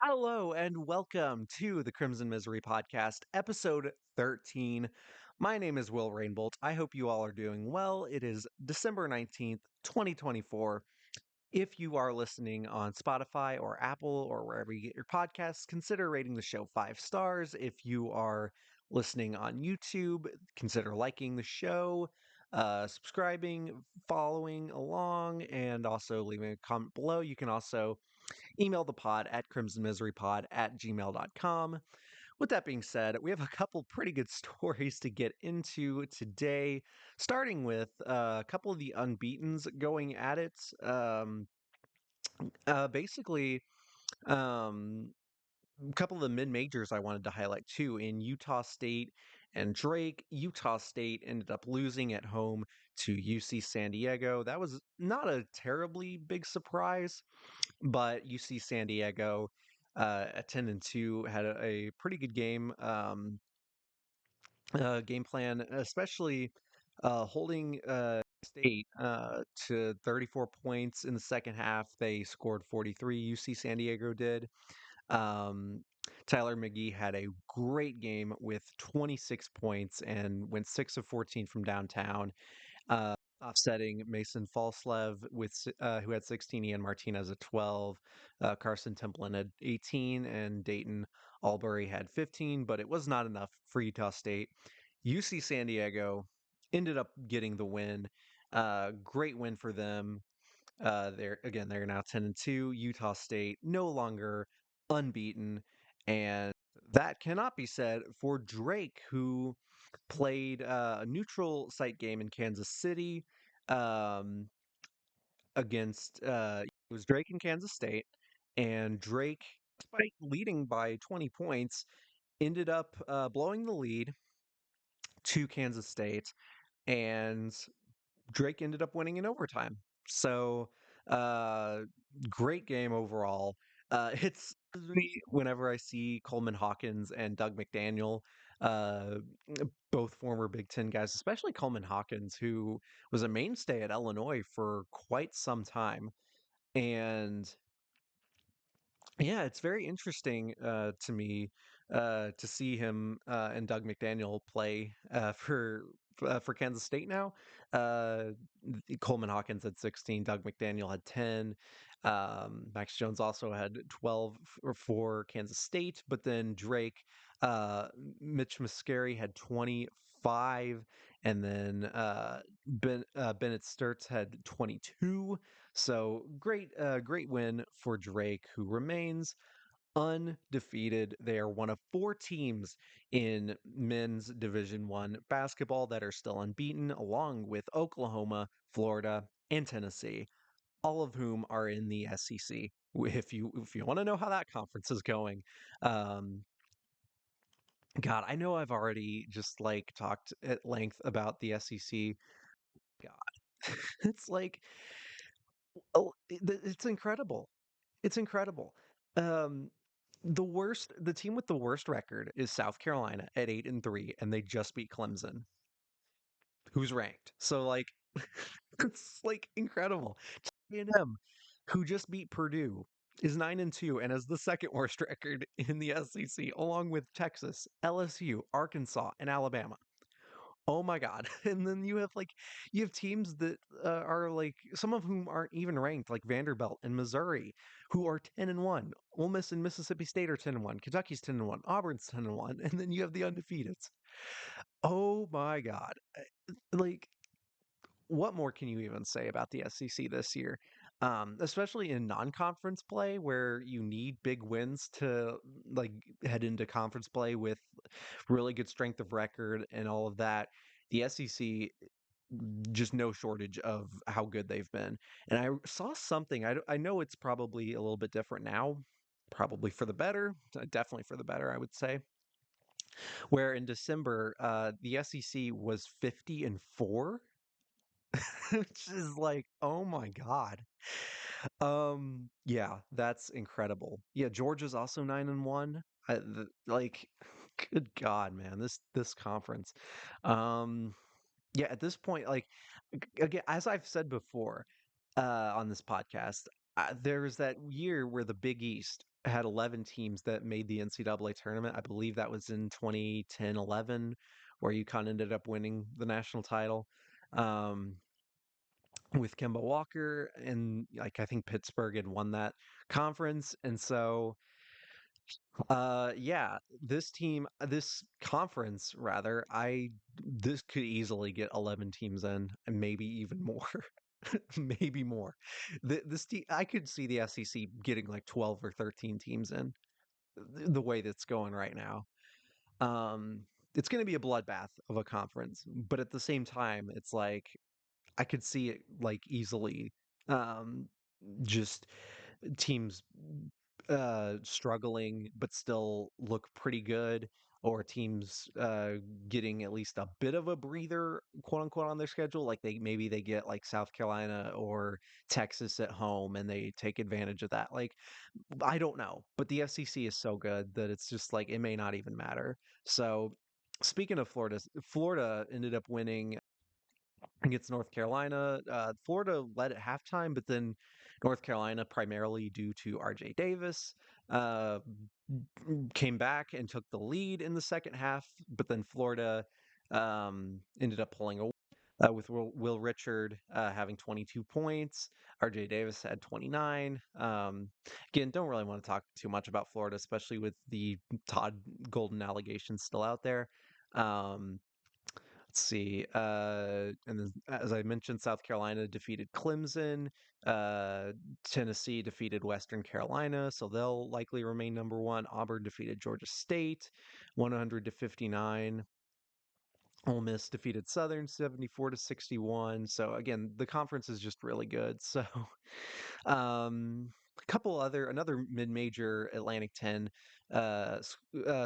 Hello and welcome to the Crimson Misery Podcast, episode 13. My name is Will Rainbolt. I hope you all are doing well. It is December 19th, 2024. If you are listening on Spotify or Apple or wherever you get your podcasts, consider rating the show 5 stars. If you are listening on YouTube, consider liking the show, subscribing, following along, and also leaving a comment below. You can also email the pod at crimsonmiserypod@gmail.com. With that being said, we have a couple pretty good stories to get into today, starting with a couple of the unbeatens going at it. Basically, um, a couple of the mid majors I wanted to highlight too in Utah State and Drake. Utah State ended up losing at home to UC San Diego. That was not a terribly big surprise, but UC San Diego at 10-2 had a pretty good game plan, especially holding State to 34 points in the second half. They scored 43. UC San Diego did. Um, Tyler McGee had a great game with 26 points and went 6 of 14 from downtown, uh, offsetting Mason Falslev who had 16, Ian Martinez at 12, Carson Templin had 18, and Dayton Albury had 15, but it was not enough for Utah State. UC San Diego ended up getting the win. Great win for them. They're now 10-2. Utah State no longer unbeaten, and that cannot be said for Drake, who played a neutral site game in Kansas City um, against it was Drake and Kansas State, and Drake, despite leading by 20 points, ended up blowing the lead to Kansas State, and Drake ended up winning in overtime. So, uh, great game overall. It's me whenever I see Coleman Hawkins and Doug McDaniel, uh, both former Big Ten guys, especially Coleman Hawkins, who was a mainstay at Illinois for quite some time. And yeah, it's very interesting to me to see him and Doug McDaniel play for Kansas State now. Uh, Coleman Hawkins had 16, Doug McDaniel had 10. Max Jones also had 12 for Kansas State, but then uh, Mitch Muscari had 25, and then Bennett Sturts had 22. So great win for Drake, who remains undefeated. They are one of four teams in men's Division One basketball that are still unbeaten, along with Oklahoma, Florida, and Tennessee, all of whom are in the SEC. If you want to know how that conference is going, um, God, I know I've already just like talked at length about the SEC. God, it's like it's incredible. It's incredible. Um, the team with the worst record is South Carolina at 8-3, and they just beat Clemson, who's ranked. So like, it's like incredible. A&M, who just beat Purdue, is 9-2 and has the second worst record in the SEC, along with Texas, LSU, Arkansas, and Alabama. Oh my God. And then you have teams that are like some of whom aren't even ranked, like Vanderbilt and Missouri, who are 10-1. Ole Miss and Mississippi State are 10-1. Kentucky's 10-1. Auburn's 10-1. And then you have the undefeateds. Oh my God. Like, what more can you even say about the SEC this year? Especially in non-conference play where you need big wins to like head into conference play with really good strength of record and all of that. The SEC, just no shortage of how good they've been. And I saw something. I know it's probably a little bit different now, probably for the better, definitely for the better, I would say. Where in December, the SEC was 50-4, which is like, oh my God. Yeah, that's incredible. Yeah, Georgia's also 9-1. Like, good God, man, this conference. Um, yeah, at this point, like again, as I've said before, on this podcast, there's that year where the Big East had 11 teams that made the NCAA tournament. I believe that was in 2010, 11, where UConn ended up winning the national title. Um, with Kemba Walker, and like I think Pittsburgh had won that conference, and so yeah, this conference rather, I this could easily get 11 teams in, and maybe even more. Maybe more. I could see the SEC getting like 12 or 13 teams in the way that's going right now. Um, it's going to be a bloodbath of a conference, but at the same time, it's like I could see it like easily um, just teams struggling but still look pretty good, or teams getting at least a bit of a breather, quote unquote, on their schedule. Like they get like South Carolina or Texas at home and they take advantage of that. Like I don't know, but the SEC is so good that it's just like it may not even matter. So speaking of Florida, Florida ended up winning against North Carolina. Florida led at halftime, but then North Carolina, primarily due to RJ Davis, uh, came back and took the lead in the second half. But then Florida ended up pulling away. With Will Richard having 22 points, RJ Davis had 29. Again, don't really want to talk too much about Florida, especially with the Todd Golden allegations still out there. Um, Let's see. And then, as I mentioned, South Carolina defeated Clemson. Uh, Tennessee defeated Western Carolina, so they'll likely remain number one. Auburn defeated Georgia State, 100 to 59. Ole Miss defeated Southern 74 to 61. So again, the conference is just really good. So another mid-major Atlantic 10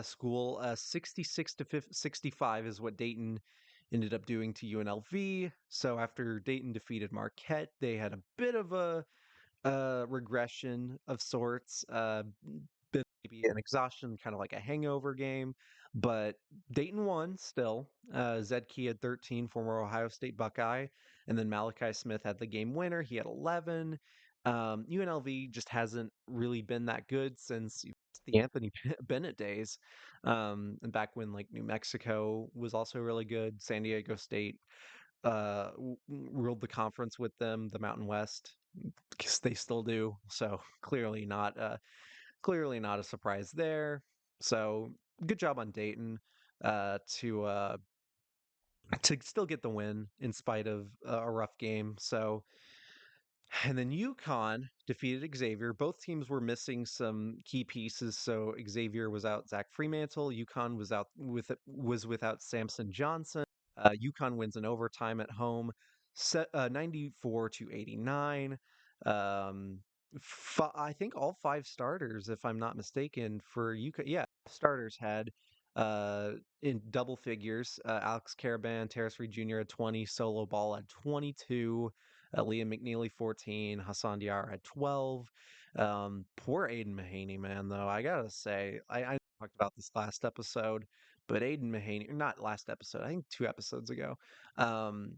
school, 66 to 65 is what Dayton ended up doing to UNLV. So after Dayton defeated Marquette, they had a bit of a regression of sorts, bit maybe an exhaustion, kind of like a hangover game. But Dayton won still. Zed Key had 13, former Ohio State Buckeye, and then Malachi Smith had the game winner. He had 11. UNLV just hasn't really been that good since the Anthony Bennett days, and back when like New Mexico was also really good. San Diego State ruled the conference with them, the Mountain West, because they still do. So clearly not a surprise there. So good job on Dayton to still get the win in spite of a rough game. So and then UConn defeated Xavier. Both teams were missing some key pieces. So Xavier was out Zach Freemantle. UConn was without Samson Johnson. UConn wins in overtime at home, 94 to 89. Um, I think all five starters, if I'm not mistaken, for UConn, yeah, starters had uh, in double figures. Alex Caravan, Terrace Reed Jr. had 20, Solo Ball had 22. Liam McNeely 14, Hassan Diarra had 12. Poor Aiden Mahaney, man, though. I gotta say, I talked about this last episode, but Aiden Mahaney, not last episode, I think 2 episodes ago, um,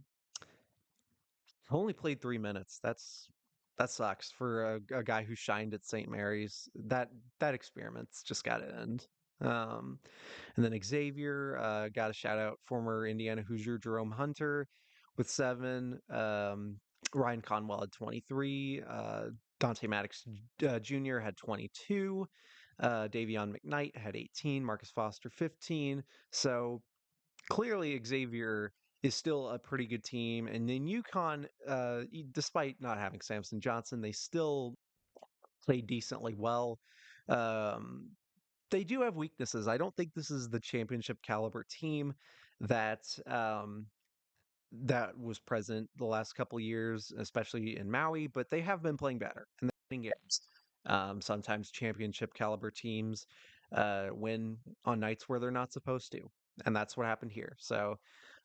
only played 3 minutes. That sucks for a guy who shined at St. Mary's. That experiment's just got to end. Um, and then Xavier got a shout out, former Indiana Hoosier Jerome Hunter with 7. Ryan Conwell had 23. Dante Maddox Jr. had 22. Davion McKnight had 18. Marcus Foster 15. So clearly Xavier is still a pretty good team. And then UConn, despite not having Samson Johnson, they still play decently well. Um, they do have weaknesses. I don't think this is the championship caliber team that that was present the last couple years, especially in Maui, but they have been playing better and they're winning games. Sometimes championship caliber teams win on nights where they're not supposed to, and that's what happened here. So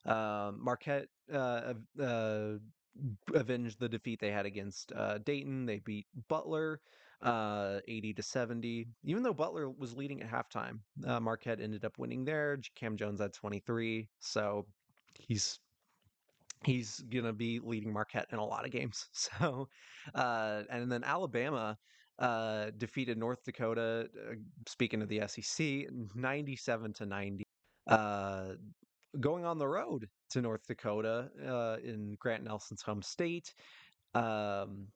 Marquette avenged the defeat they had against Dayton. They beat Butler 80 to 70. Even though Butler was leading at halftime, Marquette ended up winning there. Cam Jones had 23, so he's he's gonna be leading Marquette in a lot of games. So, and then Alabama defeated North Dakota. Speaking of the SEC, 97 to 90. Uh, Going on the road to North Dakota in Grant Nelson's home state. Um,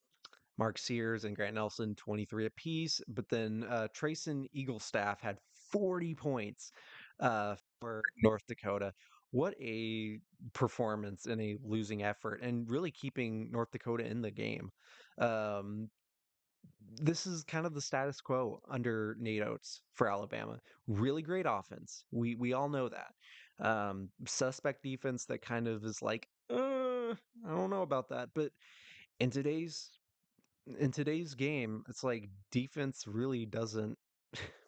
Mark Sears and Grant Nelson 23 apiece, but then Trayson Eaglestaff had 40 points for North Dakota. What a performance in a losing effort, and really keeping North Dakota in the game. Um, this is kind of the status quo under Nate Oates for Alabama. Really great offense. We all know that. Suspect defense that kind of is like, I don't know about that. But in today's in today's game, it's like defense really doesn't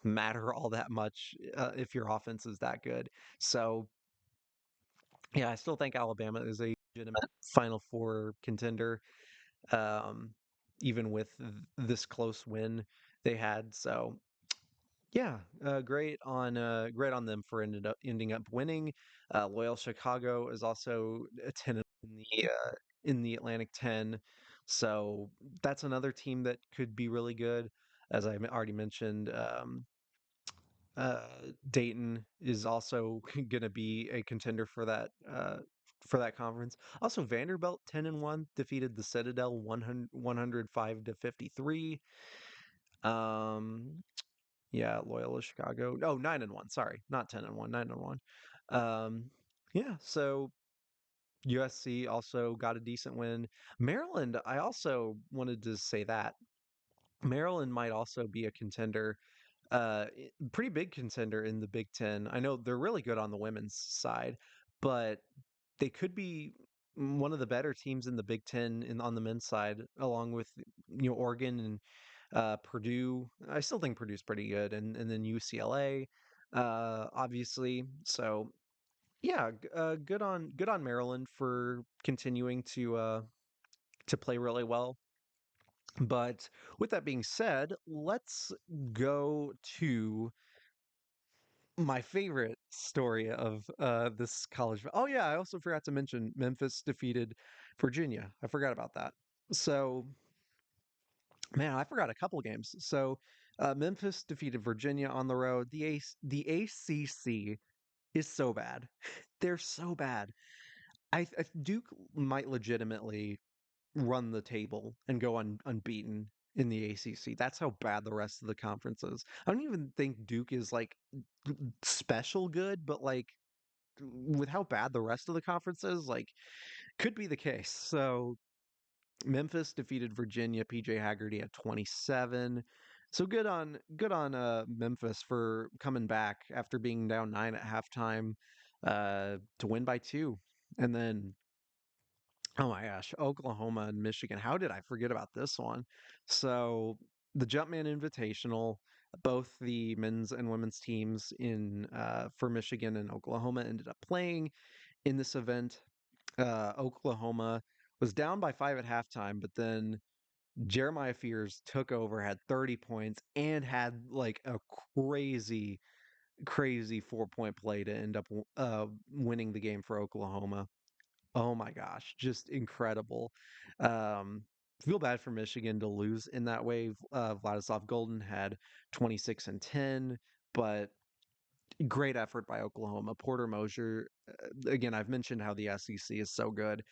matter all that much if your offense is that good. So yeah, I still think Alabama is a legitimate Final Four contender, um, even with this close win they had. So yeah, great on them for ending up winning. Loyal Chicago is also a 10 in the Atlantic 10, so that's another team that could be really good. As I already mentioned, uh, Dayton is also going to be a contender for that conference. Also, Vanderbilt 10-1 defeated the Citadel 105 to 53. Um, yeah, Loyola Chicago. No, 9-1. Sorry, not 10-1. 9-1. Um, yeah. So USC also got a decent win. Maryland. I also wanted to say that Maryland might also be a contender, pretty big contender in the Big Ten. I know they're really good on the women's side, but they could be one of the better teams in the Big Ten on the men's side, along with Oregon and Purdue. I still think Purdue's pretty good, and then UCLA, obviously. So yeah, good on Maryland for continuing to play really well. But with that being said, let's go to my favorite story of this college. Oh yeah, I also forgot to mention Memphis defeated Virginia. I forgot about that. So man, I forgot a couple games. So Memphis defeated Virginia on the road. The ACC is so bad. They're so bad. Duke might legitimately run the table and go unbeaten in the ACC. That's how bad the rest of the conference is. I don't even think Duke is like special good, but like with how bad the rest of the conference is, like could be the case. So Memphis defeated Virginia. PJ Haggerty at 27. So good on Memphis for coming back after being down 9 at halftime to win by 2. And then oh my gosh, Oklahoma and Michigan. How did I forget about this one? So the Jumpman Invitational, both the men's and women's teams in for Michigan and Oklahoma ended up playing in this event. Oklahoma was down by 5 at halftime, but then Jeremiah Fears took over, had 30 points, and had like a crazy 4-point play to end up winning the game for Oklahoma. Oh my gosh, just incredible. Um, Feel bad for Michigan to lose in that way. Vladislav Golden had 26 and 10, but great effort by Oklahoma. Porter Mosier, again, I've mentioned how the SEC is so good.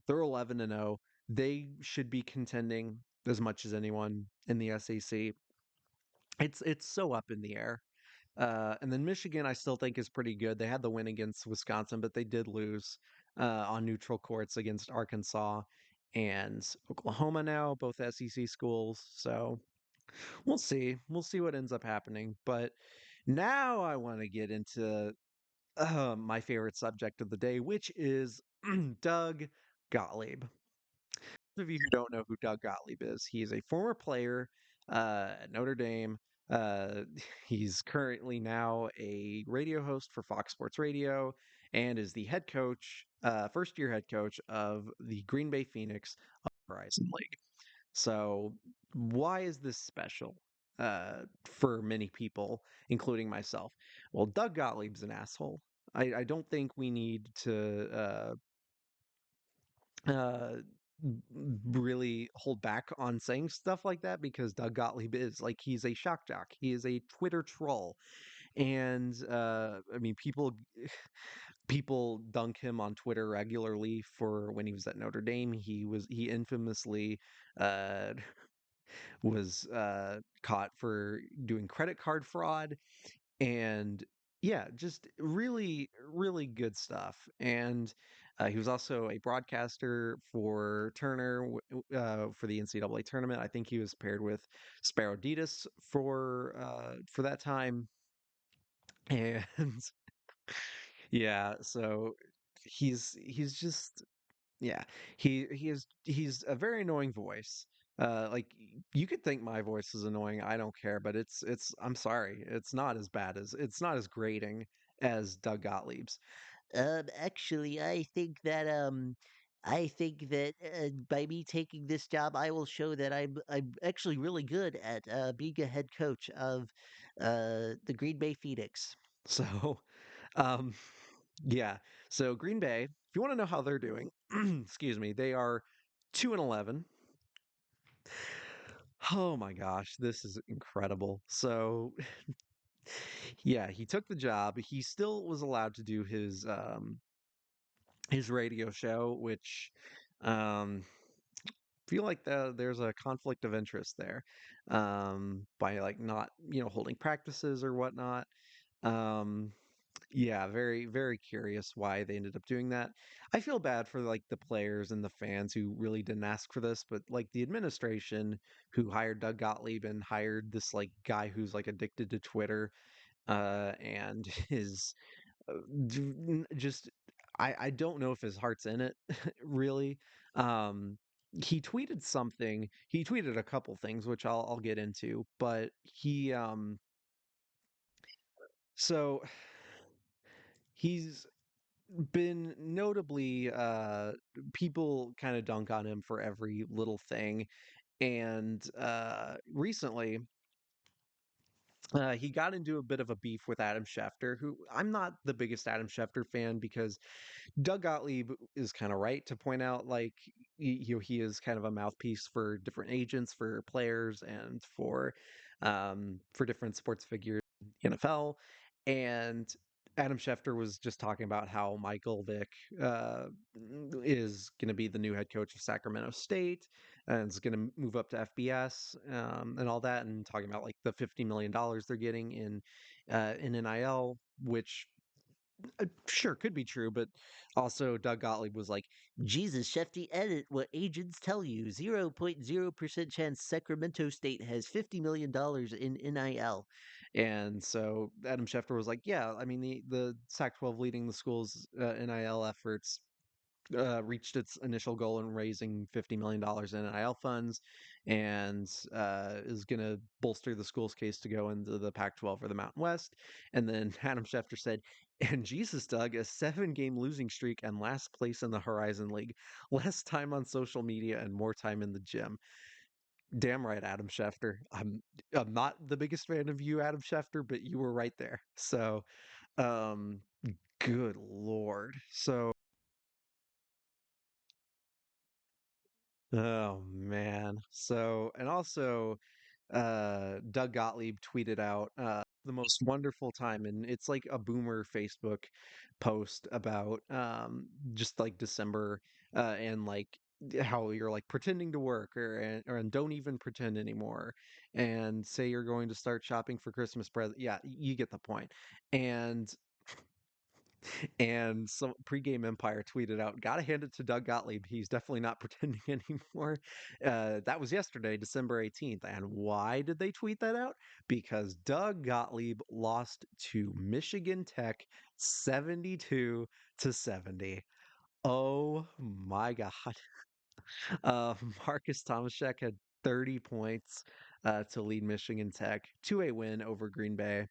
They're 11 and 0. They should be contending as much as anyone in the SEC. It's so up in the air. And then Michigan, I still think is pretty good. They had the win against Wisconsin, but they did lose on neutral courts against Arkansas and Oklahoma now, both SEC schools. So we'll see. We'll see what ends up happening. But now I want to get into my favorite subject of the day, which is Doug Gottlieb. Those of you who don't know who Doug Gottlieb is, he is a former player at Notre Dame. Uh, he's currently now a radio host for Fox Sports Radio and is the head coach, first year head coach of the Green Bay Phoenix Horizon League. So, why is this special for many people, including myself? Well, Doug Gottlieb's an asshole. I don't think we need to really hold back on saying stuff like that because Doug Gottlieb is like he's a shock jock. He is a Twitter troll. And I mean people dunk him on Twitter regularly for when he was at Notre Dame. He infamously uh was caught for doing credit card fraud and yeah, just really, really good stuff. And he was also a broadcaster for Turner for the NCAA tournament. I think he was paired with Sparrow Ditas for that time. And yeah, so he's just yeah, he's a very annoying voice. Like you could think my voice is annoying. I don't care, but I'm sorry, it's not as grating as Doug Gottlieb's. Actually, I think that by me taking this job, I will show that I'm actually really good at being a head coach of the Green Bay Phoenix. So, um, yeah. So Green Bay, if you want to know how they're doing, excuse me, they are 2-11. Oh my gosh, this is incredible. So yeah, he took the job. He still was allowed to do his radio show, which um feel like there's a conflict of interest there by like not holding practices or whatnot. Um yeah, very very curious why they ended up doing that. I feel bad for like the players and the fans who really didn't ask for this, but like the administration who hired Doug Gottlieb and hired this like guy who's like addicted to Twitter and is just I don't know if his heart's in it really. Um, he tweeted a couple things which I'll get into, but so he's been notably people kind of dunk on him for every little thing, and recently he got into a bit of a beef with Adam Schefter, who I'm not the biggest Adam Schefter fan because Doug Gottlieb is kind of right to point out, like, he is kind of a mouthpiece for different agents, for players, and for different sports figures in the NFL. And Adam Schefter was just talking about how Michael Vick uh, is going to be the new head coach of Sacramento State and is going to move up to FBS and all that, and talking about like the $50 million they're getting in NIL, which sure could be true, but also Doug Gottlieb was like, Jesus, Shefty, edit what agents tell you. 0.0% chance Sacramento State has $50 million in NIL. and so Adam Schefter was like, yeah, I mean the Sac-12 leading the school's NIL efforts reached its initial goal in raising $50 million in NIL funds, and is going to bolster the school's case to go into the Pac-12 or the Mountain West. And then Adam Schefter said, "And Jesus, Doug, a 7-game losing streak and last place in the Horizon League, less time on social media and more time in the gym." Damn right, Adam Schefter. I'm not the biggest fan of you, Adam Schefter, but you were right there. So, um, good lord. So. Oh man. So, and also Doug Gottlieb tweeted out the most wonderful time, and it's like a boomer Facebook post about just like December and like how you're like pretending to work and don't even pretend anymore and say you're going to start shopping for Christmas present. Yeah, you get the point. And some pregame Empire tweeted out, "Gotta hand it to Doug Gottlieb. He's definitely not pretending anymore." That was yesterday, December 18th. And why did they tweet that out? Because Doug Gottlieb lost to Michigan Tech 72-70. Oh my God. Uh, Marcus Tomaszek had 30 points to lead Michigan Tech to a win over Green Bay.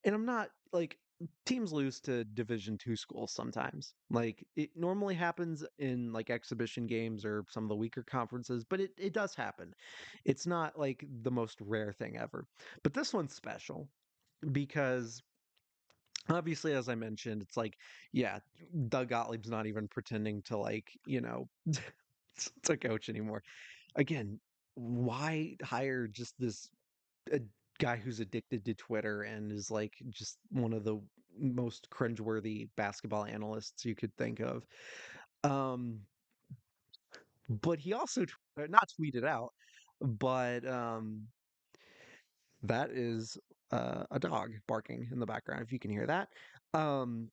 And I'm not like teams lose to Division 2 schools sometimes. Like it normally happens in like exhibition games or some of the weaker conferences, but it does happen. It's not like the most rare thing ever. But this one's special because obviously, as I mentioned, it's like, yeah, Doug Gottlieb's not even pretending to like, to coach anymore. Again, why hire just this a guy who's addicted to Twitter and is like just one of the most cringeworthy basketball analysts you could think of. Um, but he also not tweeted out, but that is a dog barking in the background if you can hear that. Um,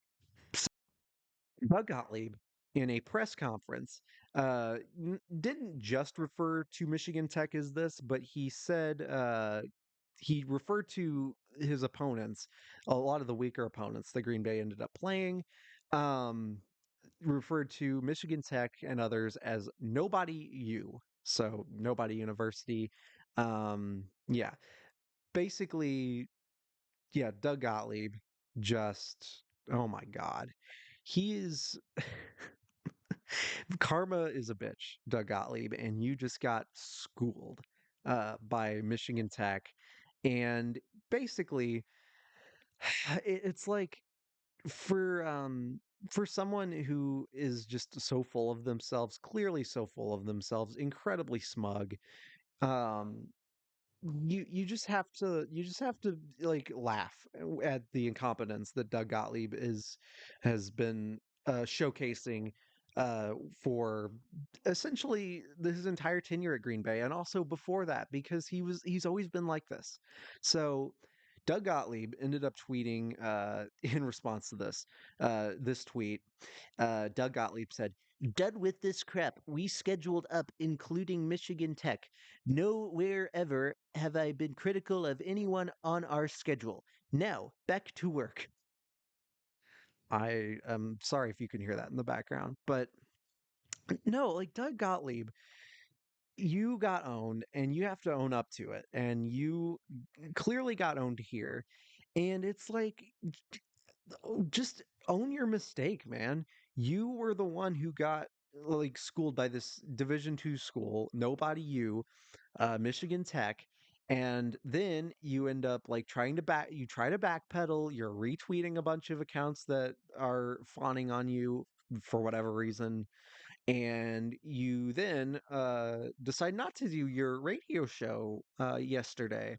Doug Gottlieb in a press conference didn't just refer to Michigan Tech as this, but he said he referred to his opponents, a lot of the weaker opponents that Green Bay ended up playing, um, referred to Michigan Tech and others as Nobody U. So Nobody University. Yeah, basically, yeah, Doug Gottlieb just, oh my God. He is karma is a bitch, Doug Gottlieb, and you just got schooled by Michigan Tech. And basically, it's like for for someone who is just so full of themselves, clearly so full of themselves, incredibly smug, um you just have to like laugh at the incompetence that Doug Gottlieb is has been showcasing for essentially his entire tenure at Green Bay and also before that because he's always been like this. So Doug Gottlieb ended up tweeting in response to this tweet. Doug Gottlieb said, "Done with this crap. We scheduled up, including Michigan Tech. Nowhere ever have I been critical of anyone on our schedule. Now, back to work." I am sorry if you can hear that in the background, but no, like Doug Gottlieb, you got owned and you have to own up to it. And you clearly got owned here. And it's like, just own your mistake, man. You were the one who got like schooled by this Division II school, nobody you, Michigan Tech, and then you end up like you try to backpedal, you're retweeting a bunch of accounts that are fawning on you for whatever reason, and you then decide not to do your radio show yesterday.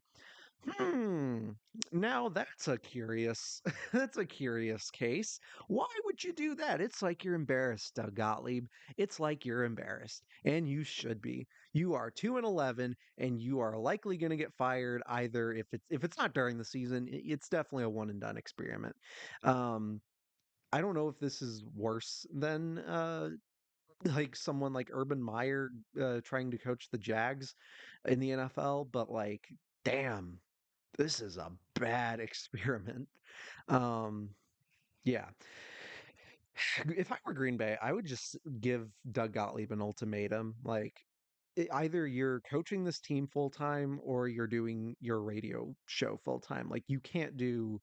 Hmm. Now that's a curious that's a curious case. Why would you do that? It's like you're embarrassed, Doug Gottlieb. It's like you're embarrassed, and you should be. You are 2-11, and you are likely going to get fired either if it's not during the season, it's definitely a one and done experiment. Um, I don't know if this is worse than like someone like Urban Meyer trying to coach the Jags in the NFL, but like, damn, this is a bad experiment. Um, yeah. If I were Green Bay, I would just give Doug Gottlieb an ultimatum. Like, either you're coaching this team full time or you're doing your radio show full time. Like, you can't do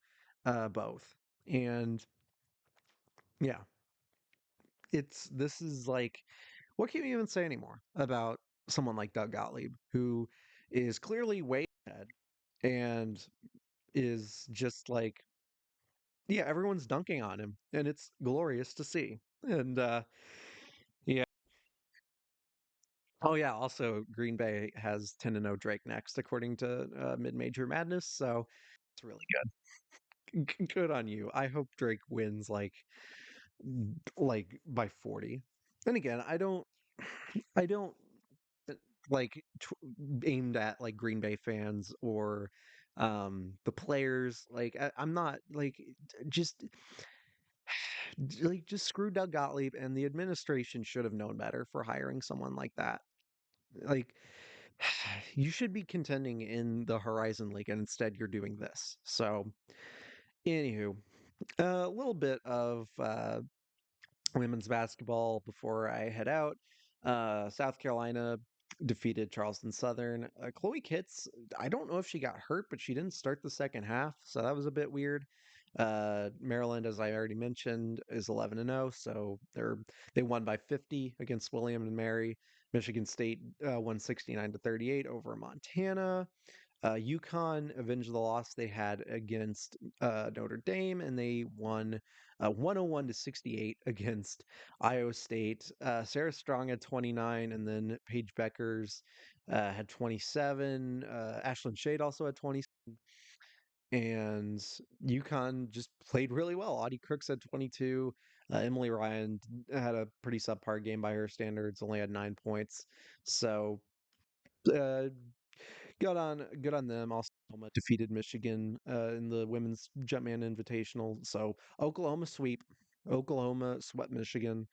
both. And yeah, this is like, what can you even say anymore about someone like Doug Gottlieb, who is clearly way ahead and is just like, yeah, everyone's dunking on him, and it's glorious to see. And yeah. Oh yeah, also Green Bay has 10-0 Drake next, according to Mid-Major Madness, so it's really good. Good on you. I hope Drake wins like by 40. And again, I don't like aimed at like Green Bay fans or the players. Like I'm not like just like just screw Doug Gottlieb, and the administration should have known better for hiring someone like that. Like you should be contending in the Horizon League, and instead you're doing this. So, anywho, a little bit of women's basketball before I head out. South Carolina defeated Charleston Southern. Chloe Kitts, I don't know if she got hurt, but she didn't start the second half, so that was a bit weird. Maryland, as I already mentioned, is 11-0, so they won by 50 against William and Mary. Michigan State won 69-38 over Montana. UConn avenged the loss they had against Notre Dame, and they won 101 to 68 against Iowa State. Sarah Strong had 29, and then Paige Beckers had 27. Ashlyn Shade also had 20, and UConn just played really well. Audie Crooks had 22. Emily Ryan had a pretty subpar game by her standards, only had 9 points. So uh, good on them. Also, Oklahoma defeated Michigan in the women's Jumpman Invitational. So Oklahoma swept Michigan,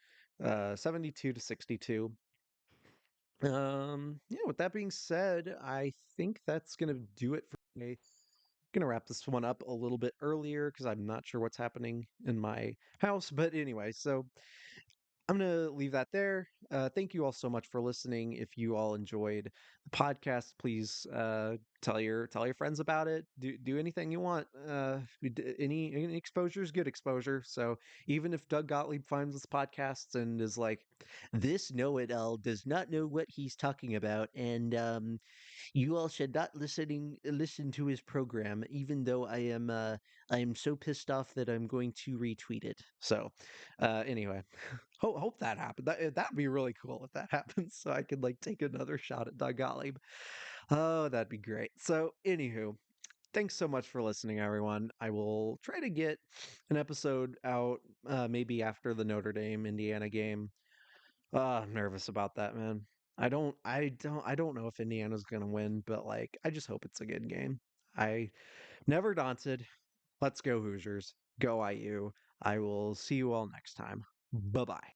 72 to 62. Yeah. With that being said, I think that's gonna do it for today. Gonna wrap this one up a little bit earlier because I'm not sure what's happening in my house. But anyway, so I'm gonna leave that there. Thank you all so much for listening. If you all enjoyed the podcast, please tell your friends about it. Do anything you want. Any exposure is good exposure. So even if Doug Gottlieb finds this podcast and is like, This know-it-all does not know what he's talking about, and you all should not listen to his program, even though I am so pissed off that I'm going to retweet it. so anyway, hope that happened. That'd be really cool if that happens. So I could like take another shot at Doug Gottlieb. Oh, that'd be great. So anywho, thanks so much for listening, everyone. I will try to get an episode out maybe after the Notre Dame Indiana game. I'm nervous about that, man. I don't know if Indiana's gonna win, but like, I just hope it's a good game. I never daunted. Let's go Hoosiers. Go IU. I will see you all next time. Bye bye.